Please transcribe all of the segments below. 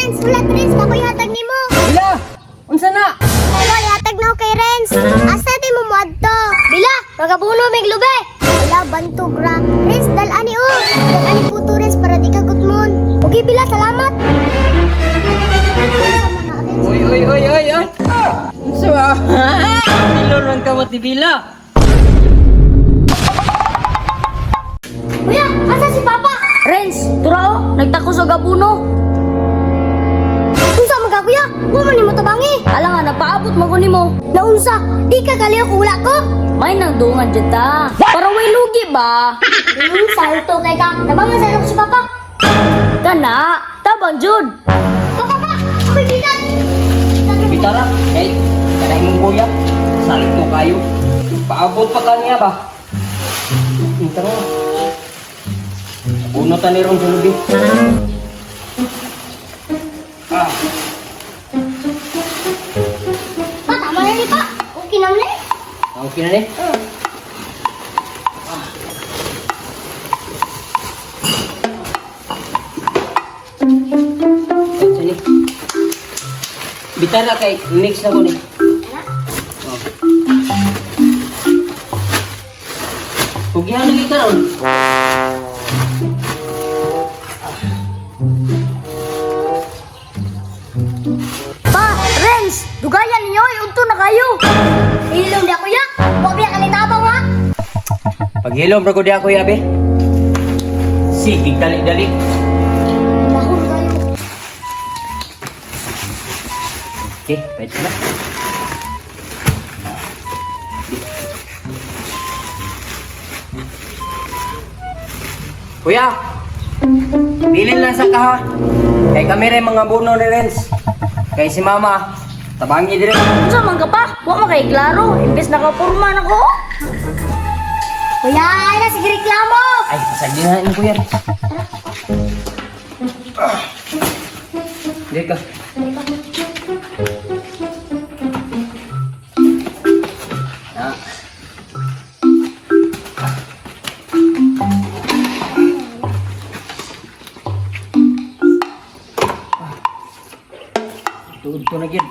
Renz, ulat Renz, ako ihatag nimo. Bila! Unsa na? Hello, ihatag na ako kay Renz. Asa di mo muadto? Bila, magabuno mig lube. Wala bantog ra. Renz, dalani o. Dalani puto Renz para di ka gutmon. Ugi Bila, salamat. Oy, oy, oy, oy, oy! Unsa ba? Niloron ka mo ti Bila. Kuya, asa si Papa? Renz, turao, nagtako sa gabuno. Unsa man ka kuya? Wa man nimo tabangi. Alang nga, napaabot mo ko nimo. Naunsa? Di ka kaliw ko wala ko. May nang dungan dyan ta. Para way lugi ba? Salto kay ka. Nabangan sa ko si Papa. Kana, tabang jud. Papa, ako'y bidan. Bitara, hey, kanay mong kuya. Salit mo kayo. Paabot pa kaniya ba? Tara. Bunutan ni Ron sa lubi. Ah. Pa, tama na ni Pa. Okay na ulit. Okay na ni? Sini. Bitara kay next na ko ni. Oh. Kugihan lagi ka ron. Pa, Renz, dugayan ninyo, iunto na kayo. Ilong di ako ya. Huwag niya kalitabang ha. Paghilom ra ko di ako yabe. Sige, dali-dali. Lahon kayo. Okay, pwede na. Kuya, bilin lang sa kaha. Kay kami rin mga buno ni Renz. Kay si Mama, tabangi dire. Unsa man ka pa? Wa man kay klaro, imbes nakapurma na ko. Kuya, ay na sige reklamo. Ay, pasagdi na ni Kuya. Dito ka. Ah. Tuod ko na gid.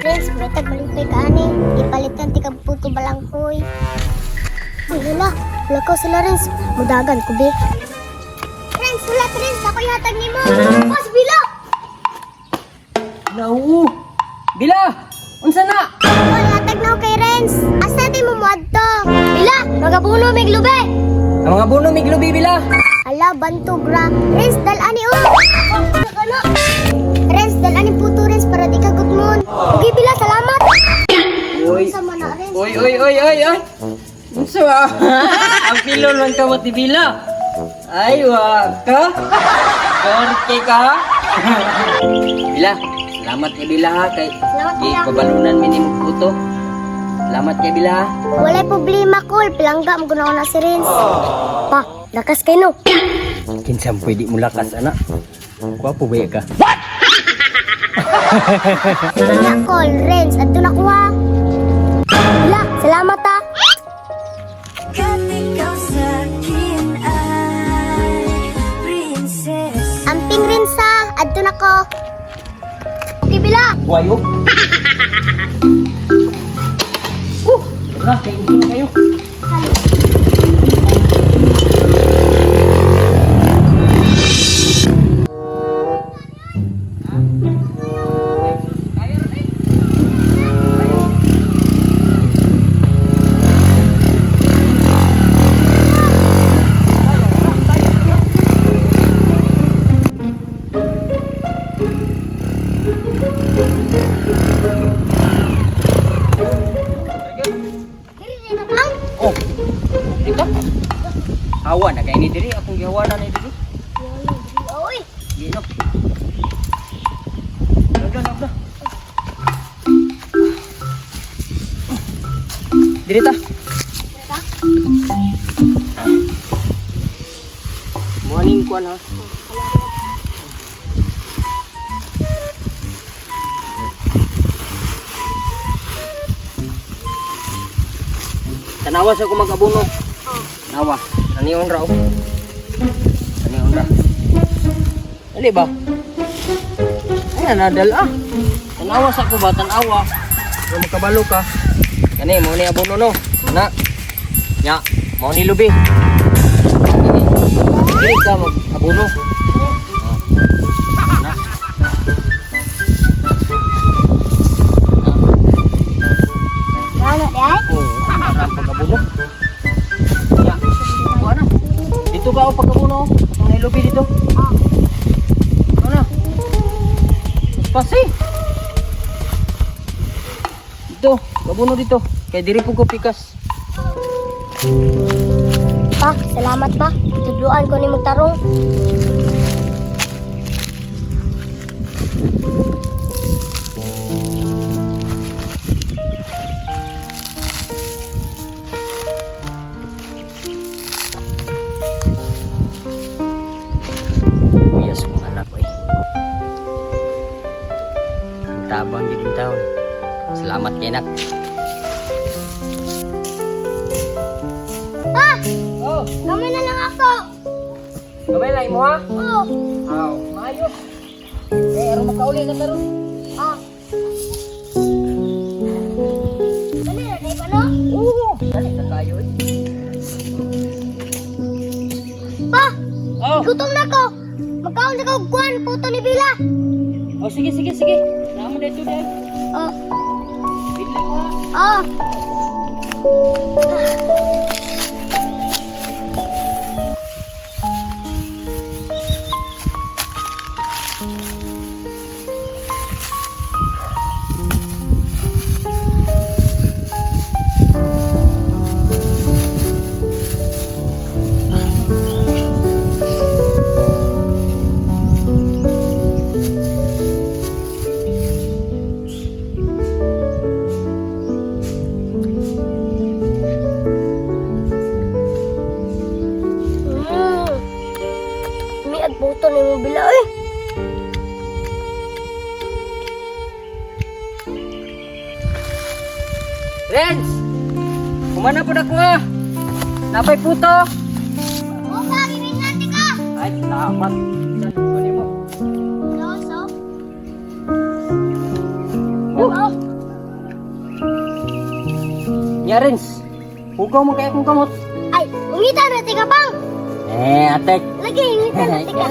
Renz, may tagbalintay ka ani. Ipalitan ti kaputo balangkoy. Ay, hala. Lakaw sila Renz. Mudagan ko be. Renz, ulat Renz. Ako ihatag nimo. Pas, Bila. Nauu! Bila! Unsa na? Ako ihatag na ako kay Renz. Asa di mo muadto? Bila, magabuno mig lube. Ang mga buno miglubi Bila! Ala, bantog ra. Renz, dalani o. Ano? Renz, dalani puto Renz para di ka gutmon. Okay, Bila, salamat. Uy! Sama na Renz. Oy, oy, oy, oy, oy! Unsa ba? Ang pilon ka mo ti Bila! Ay, wag ka! Korte ka! Bila, salamat kay Bila ha, kay Salamat, di Bila. kabalunan minimum puto. Salamat kay Bila ha. Walay problema, Col. Pilangga mo guna ko na si Renz. Pa, lakas kay no. Kinsang pwede mo lakas, anak. Gwapo ba ka? Kanya, Col. Renz, adto na ko ha. Bila, salamat ha. Ikaw sa akin ay princess. Amping Renz ha. Adto na ko. Okay, Bila. Buwayo? Tara, kayo na kayo. Oh, dito. Hawa na kay ni diri, akong gihawa na ni diri. Oy. Gino. Nagda. Diri ta. Morning kuan ha. Tanawas ako mag-abono. Nawa. Naniyon raw. Naniyon ra. Ali ba? Yan, nadala. Tanawa sa ko ba? Tanawa. Kung magkabalo ka. Kani, mo ni abono no. Na. Ya, mo ni lubi. Dili ka mag-abono. Na. Ano, day? Oh, para pag-abono. Ya, kuha na. Dito ba ako pag-abono? Itong nailubi dito. Ano? Pasi. Dito, gabuno dito. Kay diri po ko pikas. Pa, salamat pa. Tudluan ko ni magtarong. Uyas kong anak ko eh. Ang tabang din yung taon. Salamat kay nak. Pa, Oh, gamay na lang ako. kamay lang mo ha? Oo. Aw, maayo. Eh, aron makauli na karon. Ah. Dali na, day pa, no? Oo, dali na kayo eh. Pa, Oh, gutom na ko. Magkaon sa kagkuhan, puto ni Bila. oh sige, sige, sige. Naman dito dahil. Oh, Bili mo ha. oh. May agbuto ni mo Bila, eh. Renz! Kumana po na ko ha. Napay puto. Oh, pa, giminati ka. Ay, salamat. Kunin mo. Loso. Oh. Ya, Renz. Hugaw mo kaya kong kamot. Ay, umita na, tiga pang. Eh, atek. Lagi, umita na, tiga.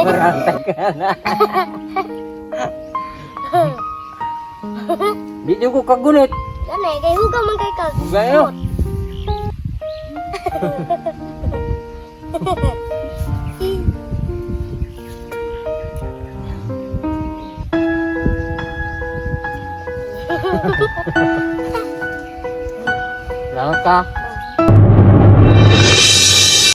Berantak ka na. Di nyo ko kagunit. Ano eh, kay hugaw man kay kag. Gayo. Salamat ka.